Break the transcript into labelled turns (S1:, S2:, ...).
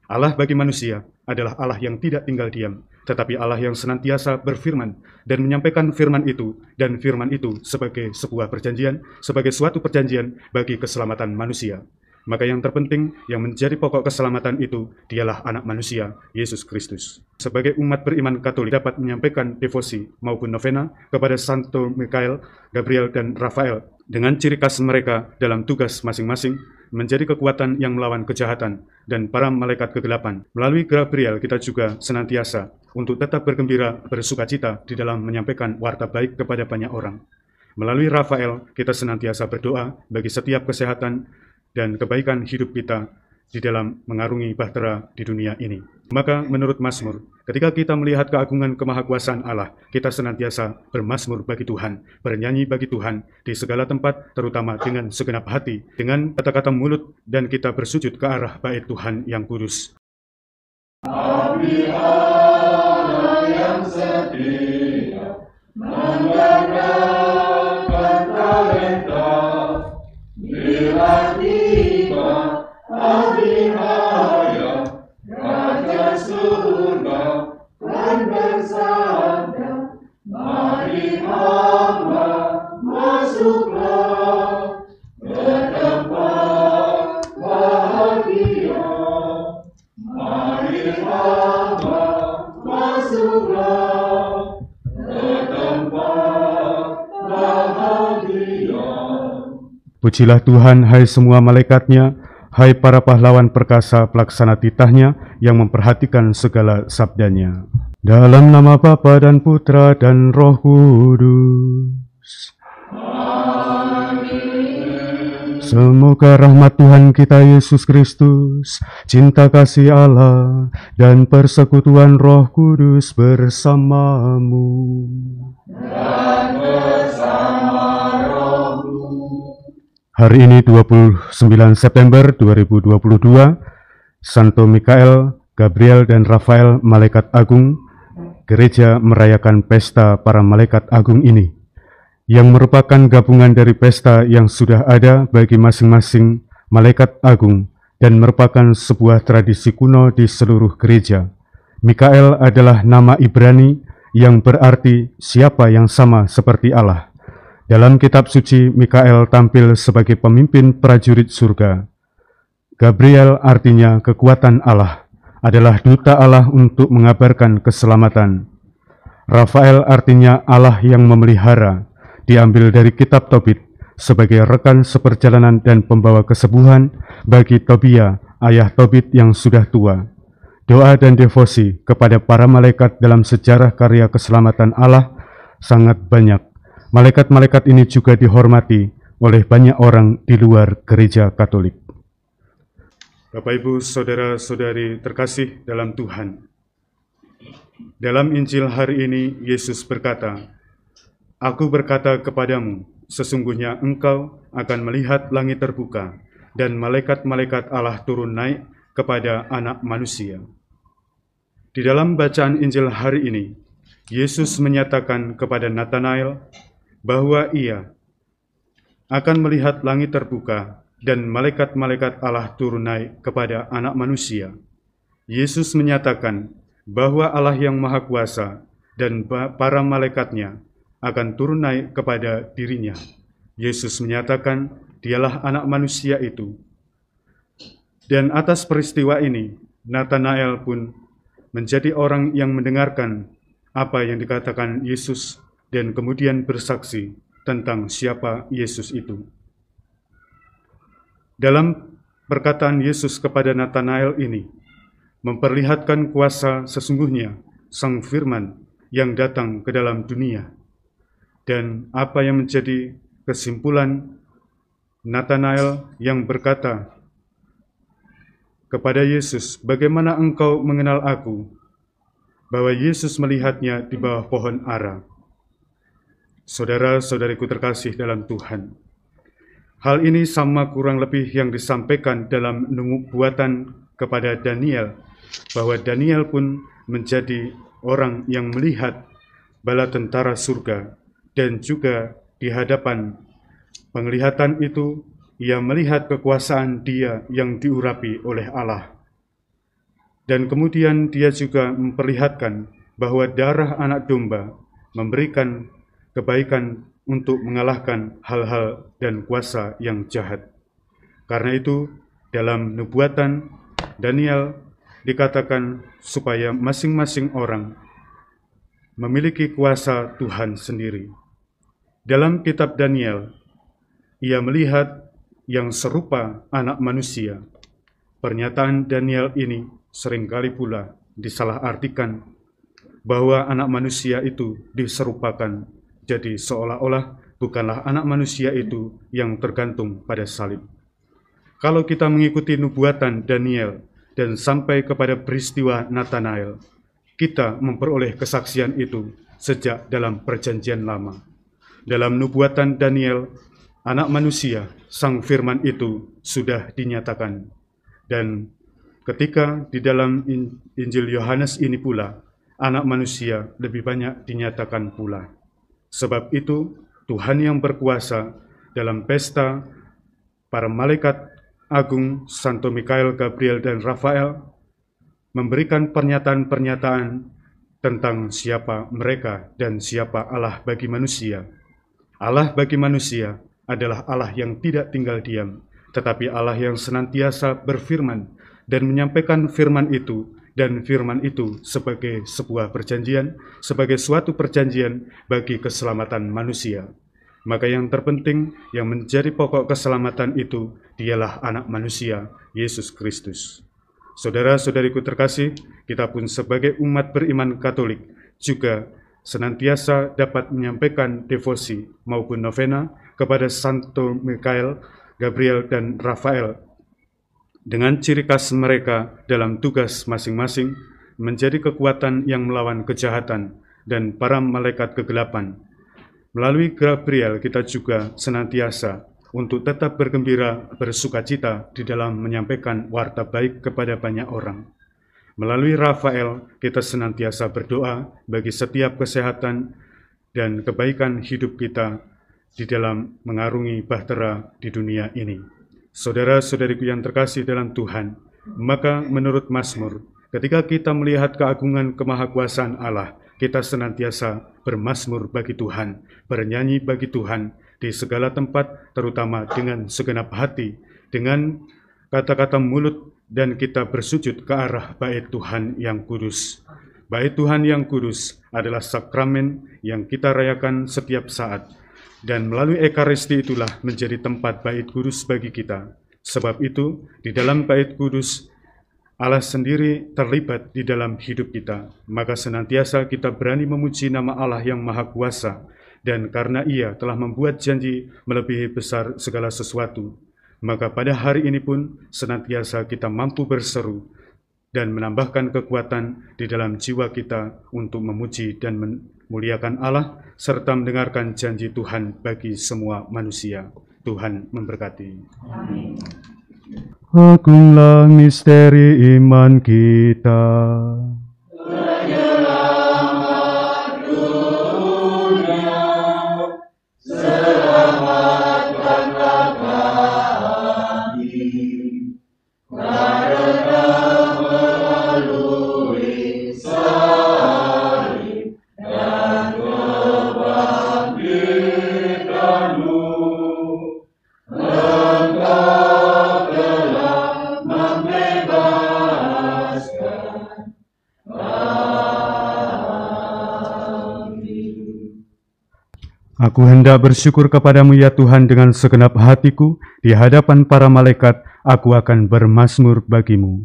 S1: Allah bagi manusia adalah Allah yang tidak tinggal diam, tetapi Allah yang senantiasa berfirman dan menyampaikan firman itu, dan firman itu sebagai sebuah perjanjian, sebagai suatu perjanjian bagi keselamatan manusia. Maka yang terpenting, yang menjadi pokok keselamatan itu, dialah anak manusia, Yesus Kristus. Sebagai umat beriman Katolik dapat menyampaikan devosi maupun novena kepada Santo Mikael, Gabriel, dan Rafael dengan ciri khas mereka dalam tugas masing-masing, menjadi kekuatan yang melawan kejahatan dan para malaikat kegelapan. Melalui Gabriel kita juga senantiasa untuk tetap bergembira, bersukacita di dalam menyampaikan warta baik kepada banyak orang. Melalui Rafael kita senantiasa berdoa bagi setiap kesehatan dan kebaikan hidup kita di dalam mengarungi bahtera di dunia ini. Maka menurut Mazmur, ketika kita melihat keagungan kemahakuasaan Allah, kita senantiasa bermazmur bagi Tuhan, bernyanyi bagi Tuhan di segala tempat, terutama dengan segenap hati, dengan kata-kata mulut, dan kita bersujud ke arah bait Tuhan yang kudus.
S2: Abdi Allah yang setia, menggerakkan talenta, bila tiba hari raya, Raja surga kan bersabda, mari hamba masuklah ke tempat bahagia. Mari hamba masuklah ke tempat bahagia.
S1: Pujilah Tuhan, hai semua malaikatnya, hai para pahlawan perkasa pelaksana titahnya yang memperhatikan segala sabdanya. Dalam nama Bapa dan Putra dan Roh Kudus. Amin. Semoga rahmat Tuhan kita Yesus Kristus, cinta kasih Allah, dan persekutuan Roh Kudus bersamamu. Dan bersama rohmu. Hari ini 29 September 2022, Santo Mikael, Gabriel, dan Rafael, Malaikat Agung, Gereja merayakan pesta para Malaikat Agung ini, yang merupakan gabungan dari pesta yang sudah ada bagi masing-masing Malaikat Agung dan merupakan sebuah tradisi kuno di seluruh gereja. Mikael adalah nama Ibrani yang berarti siapa yang sama seperti Allah. Dalam kitab suci, Mikael tampil sebagai pemimpin prajurit surga. Gabriel artinya kekuatan Allah, adalah duta Allah untuk mengabarkan keselamatan. Rafael artinya Allah yang memelihara, diambil dari kitab Tobit sebagai rekan seperjalanan dan pembawa kesembuhan bagi Tobia, ayah Tobit yang sudah tua. Doa dan devosi kepada para malaikat dalam sejarah karya keselamatan Allah sangat banyak. Malaikat-malaikat ini juga dihormati oleh banyak orang di luar gereja Katolik. Bapak, Ibu, Saudara-saudari terkasih dalam Tuhan. Dalam Injil hari ini, Yesus berkata, "Aku berkata kepadamu, sesungguhnya engkau akan melihat langit terbuka, dan malaikat-malaikat Allah turun naik kepada anak manusia." Di dalam bacaan Injil hari ini, Yesus menyatakan kepada Nathanael bahwa ia akan melihat langit terbuka dan malaikat-malaikat Allah turun naik kepada anak manusia. Yesus menyatakan bahwa Allah yang Maha Kuasa dan para malaikatnya akan turun naik kepada dirinya. Yesus menyatakan dialah anak manusia itu. Dan atas peristiwa ini, Nathanael pun menjadi orang yang mendengarkan apa yang dikatakan Yesus dan kemudian bersaksi tentang siapa Yesus itu. Dalam perkataan Yesus kepada Nathanael ini, memperlihatkan kuasa sesungguhnya Sang Firman yang datang ke dalam dunia. Dan apa yang menjadi kesimpulan Nathanael yang berkata kepada Yesus, "Bagaimana engkau mengenal aku?" Bahwa Yesus melihatnya di bawah pohon ara. Saudara-saudariku terkasih dalam Tuhan, hal ini sama kurang lebih yang disampaikan dalam nubuatan kepada Daniel, bahwa Daniel pun menjadi orang yang melihat bala tentara surga, dan juga di hadapan penglihatan itu ia melihat kekuasaan Dia yang diurapi oleh Allah. Dan kemudian dia juga memperlihatkan bahwa darah anak domba memberikan kebaikan untuk mengalahkan hal-hal dan kuasa yang jahat. Karena itu, dalam nubuatan Daniel dikatakan supaya masing-masing orang memiliki kuasa Tuhan sendiri. Dalam kitab Daniel, ia melihat yang serupa anak manusia. Pernyataan Daniel ini seringkali pula disalahartikan bahwa anak manusia itu diserupakan, jadi seolah-olah bukanlah anak manusia itu yang tergantung pada salib. Kalau kita mengikuti nubuatan Daniel dan sampai kepada peristiwa Nathanael, kita memperoleh kesaksian itu sejak dalam perjanjian lama. Dalam nubuatan Daniel, anak manusia, sang firman itu sudah dinyatakan. Dan ketika di dalam Injil Yohanes ini pula, anak manusia lebih banyak dinyatakan pula. Sebab itu, Tuhan yang berkuasa dalam pesta para malaikat agung Santo Mikael, Gabriel, dan Rafael memberikan pernyataan-pernyataan tentang siapa mereka dan siapa Allah bagi manusia. Allah bagi manusia adalah Allah yang tidak tinggal diam, tetapi Allah yang senantiasa berfirman dan menyampaikan firman itu, dan firman itu sebagai sebuah perjanjian, sebagai suatu perjanjian bagi keselamatan manusia. Maka yang terpenting, yang menjadi pokok keselamatan itu, dialah anak manusia, Yesus Kristus. Saudara-saudariku terkasih, kita pun sebagai umat beriman Katolik juga senantiasa dapat menyampaikan devosi maupun novena kepada Santo Mikael, Gabriel, dan Rafael dengan ciri khas mereka dalam tugas masing-masing menjadi kekuatan yang melawan kejahatan dan para malaikat kegelapan. Melalui Gabriel kita juga senantiasa untuk tetap bergembira, bersukacita di dalam menyampaikan warta baik kepada banyak orang. Melalui Rafael kita senantiasa berdoa bagi setiap kesehatan dan kebaikan hidup kita di dalam mengarungi bahtera di dunia ini. Saudara-saudariku yang terkasih dalam Tuhan, maka menurut Mazmur, ketika kita melihat keagungan kemahakuasaan Allah, kita senantiasa bermazmur bagi Tuhan, bernyanyi bagi Tuhan di segala tempat, terutama dengan segenap hati, dengan kata-kata mulut, dan kita bersujud ke arah bait Tuhan yang kudus. Bait Tuhan yang kudus adalah sakramen yang kita rayakan setiap saat, dan melalui Ekaristi itulah menjadi tempat bait kudus bagi kita. Sebab itu, di dalam bait kudus, Allah sendiri terlibat di dalam hidup kita. Maka senantiasa kita berani memuji nama Allah yang Maha Kuasa, dan karena Ia telah membuat janji melebihi besar segala sesuatu, maka pada hari ini pun senantiasa kita mampu berseru dan menambahkan kekuatan di dalam jiwa kita untuk memuji dan memuliakan Allah, serta mendengarkan janji Tuhan bagi semua manusia. Tuhan memberkati.
S2: Amin.
S1: Agunglah misteri iman kita.
S2: Penyelamat dunia, selamatkanlah kami, karena melalui salib dan kebangkitan-Mu, Engkau telah membebaskan kami.
S1: Aku hendak bersyukur kepadamu ya Tuhan dengan segenap hatiku, di hadapan para malaikat aku akan bermazmur bagimu.